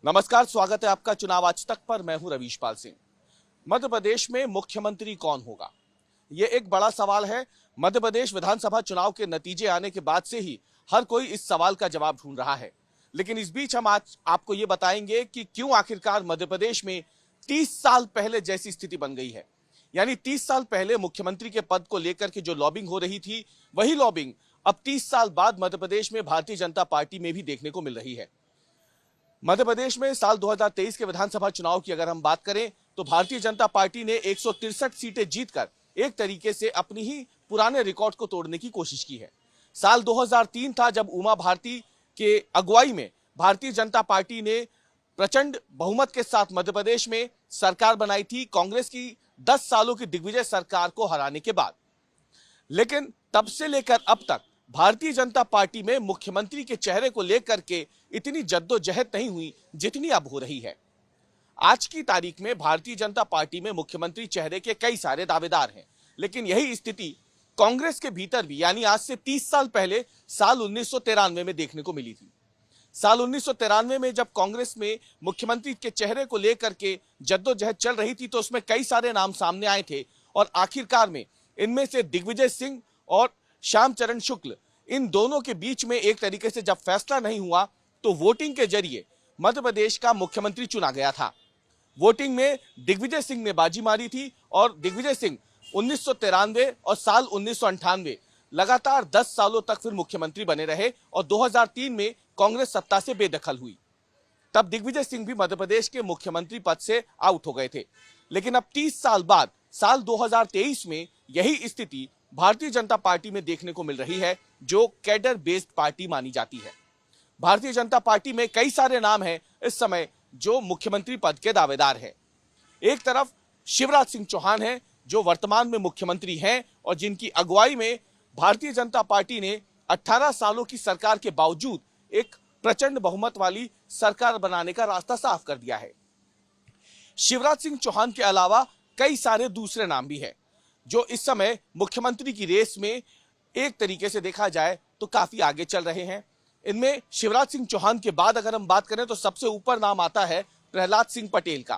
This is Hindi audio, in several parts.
नमस्कार, स्वागत है आपका चुनाव आज तक पर। मैं हूं रवीशपाल सिंह। मध्य प्रदेश में मुख्यमंत्री कौन होगा, यह एक बड़ा सवाल है। मध्य प्रदेश विधानसभा चुनाव के नतीजे आने के बाद से ही हर कोई इस सवाल का जवाब ढूंढ रहा है। लेकिन इस बीच हम आज आपको यह बताएंगे कि क्यों आखिरकार मध्य प्रदेश में 30 साल पहले जैसी स्थिति बन गई है। यानी 30 साल पहले मुख्यमंत्री के पद को लेकर के जो लॉबिंग हो रही थी, वही लॉबिंग अब 30 साल बाद मध्य प्रदेश में भारतीय जनता पार्टी में भी देखने को मिल रही है। मध्य प्रदेश में साल 2023 के विधानसभा चुनाव की अगर हम बात करें तो भारतीय जनता पार्टी ने 163 सीटें जीतकर एक तरीके से अपनी ही पुराने रिकॉर्ड को तोड़ने की कोशिश की है। साल 2003 था जब उमा भारती के अगुवाई में भारतीय जनता पार्टी ने प्रचंड बहुमत के साथ मध्य प्रदेश में सरकार बनाई थी, कांग्रेस की 10 सालों की दिग्विजय सरकार को हराने के बाद। लेकिन तब से लेकर अब तक भारतीय जनता पार्टी में मुख्यमंत्री के चेहरे को लेकर के इतनी जद्दोजहद नहीं हुई जितनी अब हो रही है। आज की तारीख में भारतीय जनता पार्टी में मुख्यमंत्री चेहरे के कई सारे दावेदार हैं, लेकिन यही स्थिति कांग्रेस के भीतर भी, यानी आज से 30 साल पहले साल 1993 में देखने को मिली थी। साल 1993 में जब कांग्रेस में मुख्यमंत्री के चेहरे को लेकर के जद्दोजहद चल रही थी तो उसमें कई सारे नाम सामने आए थे और आखिरकार में इनमें से दिग्विजय सिंह और श्यामचरण शुक्ल, इन दोनों के बीच में एक तरीके से जब फैसला नहीं हुआ तो वोटिंग के जरिए मध्य प्रदेश का मुख्यमंत्री चुना गया था। वोटिंग में दिग्विजय सिंह ने बाजी मारी थी और दिग्विजय सिंह 1993 और साल 1998 लगातार 10 सालों तक फिर मुख्यमंत्री बने रहे और 2003 में कांग्रेस सत्ता से बेदखल हुई। तब दिग्विजय सिंह भी मध्य प्रदेश के मुख्यमंत्री पद से आउट हो गए थे। लेकिन अब 30 साल बाद साल 2023 में यही स्थिति भारतीय जनता पार्टी में देखने को मिल रही है, जो कैडर बेस्ड पार्टी मानी जाती है। भारतीय जनता पार्टी में कई सारे नाम हैं इस समय जो मुख्यमंत्री पद के दावेदार हैं। एक तरफ शिवराज सिंह चौहान हैं जो वर्तमान में मुख्यमंत्री हैं और जिनकी अगुवाई में भारतीय जनता पार्टी ने 18 सालों की सरकार के बावजूद एक प्रचंड बहुमत वाली सरकार बनाने का रास्ता साफ कर दिया है। शिवराज सिंह चौहान के अलावा कई सारे दूसरे नाम भी हैं जो इस समय मुख्यमंत्री की रेस में एक तरीके से देखा जाए तो काफी आगे चल रहे हैं। इनमें शिवराज सिंह चौहान के बाद अगर हम बात करें तो सबसे ऊपर नाम आता है प्रहलाद सिंह पटेल का।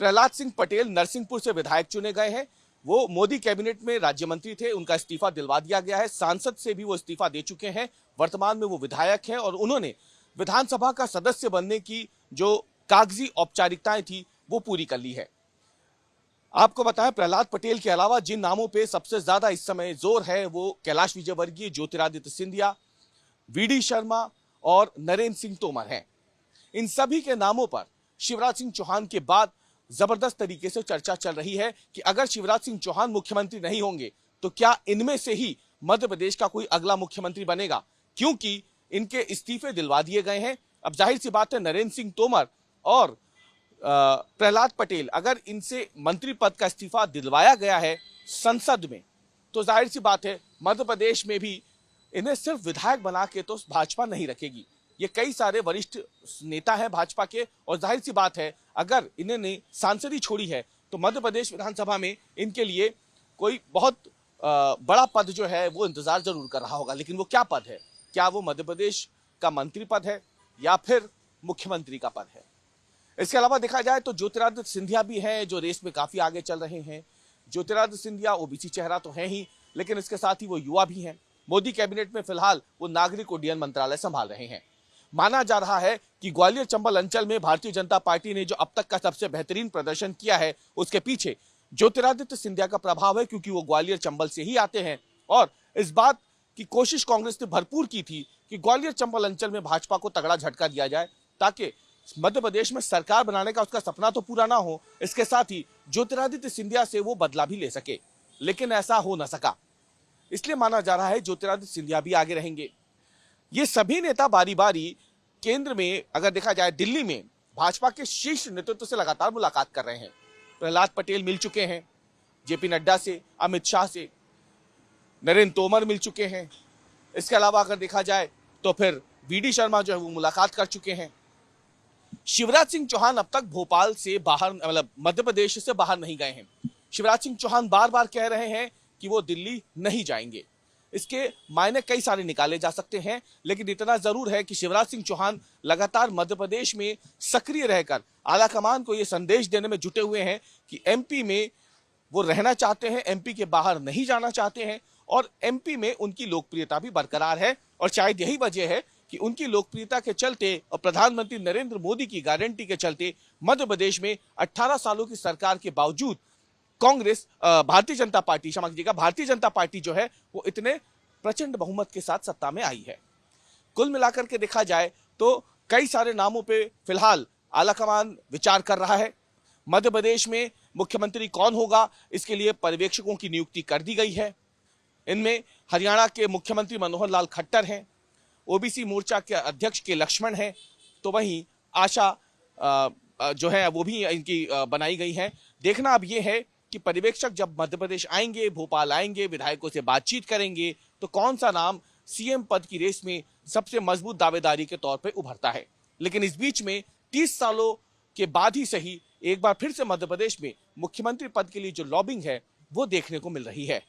प्रहलाद सिंह पटेल नरसिंहपुर से विधायक चुने गए हैं। वो मोदी कैबिनेट में राज्य मंत्री थे, उनका इस्तीफा दिलवा दिया गया है। सांसद से भी वो इस्तीफा दे चुके हैं। वर्तमान में वो विधायक हैं और उन्होंने विधानसभा का सदस्य बनने की जो कागजी औपचारिकताएं थी वो पूरी कर ली है। आपको बताएं, प्रहलाद पटेल के अलावा जिन नामों पे सबसे ज्यादा इस समय जोर है वो कैलाश विजयवर्गीय, ज्योतिरादित्य सिंधिया, वीडी शर्मा और नरेंद्र सिंह तोमर हैं। इन सभी के नामों पर शिवराज सिंह चौहान के बाद जबरदस्त तरीके से चर्चा चल रही है कि अगर शिवराज सिंह चौहान मुख्यमंत्री नहीं होंगे तो क्या इनमें से ही मध्य प्रदेश का कोई अगला मुख्यमंत्री बनेगा, क्योंकि इनके इस्तीफे दिलवा दिए गए हैं। अब जाहिर सी बात है, नरेंद्र सिंह तोमर और प्रहलाद पटेल, अगर इनसे मंत्री पद का इस्तीफा दिलवाया गया है संसद में तो जाहिर सी बात है मध्य प्रदेश में भी इन्हें सिर्फ विधायक बना के तो भाजपा नहीं रखेगी। ये कई सारे वरिष्ठ नेता हैं भाजपा के और जाहिर सी बात है अगर इन्होंने सांसदी छोड़ी है तो मध्य प्रदेश विधानसभा में इनके लिए कोई बहुत बड़ा पद जो है वो इंतजार जरूर कर रहा होगा। लेकिन वो क्या पद है? क्या वो मध्य प्रदेश का मंत्री पद है या फिर मुख्यमंत्री का पद है? इसके अलावा देखा जाए तो ज्योतिरादित्य सिंधिया भी हैं जो रेस में काफी आगे चल रहे हैं। ज्योतिरादित्य सिंधिया ओबीसी चेहरा तो है ही, लेकिन इसके साथ ही वो युवा भी हैं। मोदी कैबिनेट में फिलहाल वो नागरिक उड्डयन मंत्रालय संभाल रहे हैं। माना जा रहा है कि ग्वालियर चंबल अंचल में भारतीय जनता पार्टी ने जो अब तक का सबसे बेहतरीन प्रदर्शन किया है उसके पीछे ज्योतिरादित्य सिंधिया का प्रभाव है, क्योंकि वो ग्वालियर चंबल से ही आते हैं और इस बात की कोशिश कांग्रेस ने भरपूर की थी कि ग्वालियर चंबल अंचल में भाजपा को तगड़ा झटका दिया जाए ताकि मध्य प्रदेश में सरकार बनाने का उसका सपना तो पूरा ना हो, इसके साथ ही ज्योतिरादित्य सिंधिया से वो बदला भी ले सके। लेकिन ऐसा हो न सका, इसलिए माना जा रहा है ज्योतिरादित्य सिंधिया भी आगे रहेंगे। ये सभी नेता बारी बारी केंद्र में अगर देखा जाए दिल्ली में भाजपा के शीर्ष नेतृत्व से लगातार मुलाकात कर रहे हैं। प्रहलाद पटेल मिल चुके हैं जेपी नड्डा से, अमित शाह से, नरेंद्र तोमर मिल चुके हैं। इसके अलावा अगर देखा जाए तो फिर वीडी शर्मा जो है वो मुलाकात कर चुके हैं। शिवराज सिंह चौहान अब तक भोपाल से बाहर, मतलब मध्य प्रदेश से बाहर नहीं गए हैं। शिवराज सिंह चौहान बार बार कह रहे हैं कि वो दिल्ली नहीं जाएंगे, इसके मायने कई सारे निकाले जा सकते हैं, लेकिन इतना जरूर है कि शिवराज सिंह चौहान लगातार मध्य प्रदेश में सक्रिय रहकर आलाकमान को यह संदेश देने में जुटे हुए हैं कि एमपी में वो रहना चाहते हैं, एमपी के बाहर नहीं जाना चाहते हैं और एमपी में उनकी लोकप्रियता भी बरकरार है। और शायद यही वजह है कि उनकी लोकप्रियता के चलते और प्रधानमंत्री नरेंद्र मोदी की गारंटी के चलते मध्य प्रदेश में 18 सालों की सरकार के बावजूद कांग्रेस भारतीय जनता पार्टी, क्षमा कीजिएगा, भारतीय जनता पार्टी जो है वो इतने प्रचंड बहुमत के साथ सत्ता में आई है। कुल मिलाकर के देखा जाए तो कई सारे नामों पे फिलहाल आलाकमान विचार कर रहा है। मध्य प्रदेश में मुख्यमंत्री कौन होगा, इसके लिए पर्यवेक्षकों की नियुक्ति कर दी गई है। इनमें हरियाणा के मुख्यमंत्री मनोहर लाल खट्टर हैं, ओबीसी मोर्चा के अध्यक्ष के लक्ष्मण हैं, तो वहीं आशा जो है वो भी इनकी बनाई गई है। देखना अब ये है कि पर्यवेक्षक जब मध्य प्रदेश आएंगे, भोपाल आएंगे, विधायकों से बातचीत करेंगे, तो कौन सा नाम सीएम पद की रेस में सबसे मजबूत दावेदारी के तौर पर उभरता है। लेकिन इस बीच में 30 सालों के बाद ही सही एक बार फिर से मध्य प्रदेश में मुख्यमंत्री पद के लिए जो लॉबिंग है वो देखने को मिल रही है।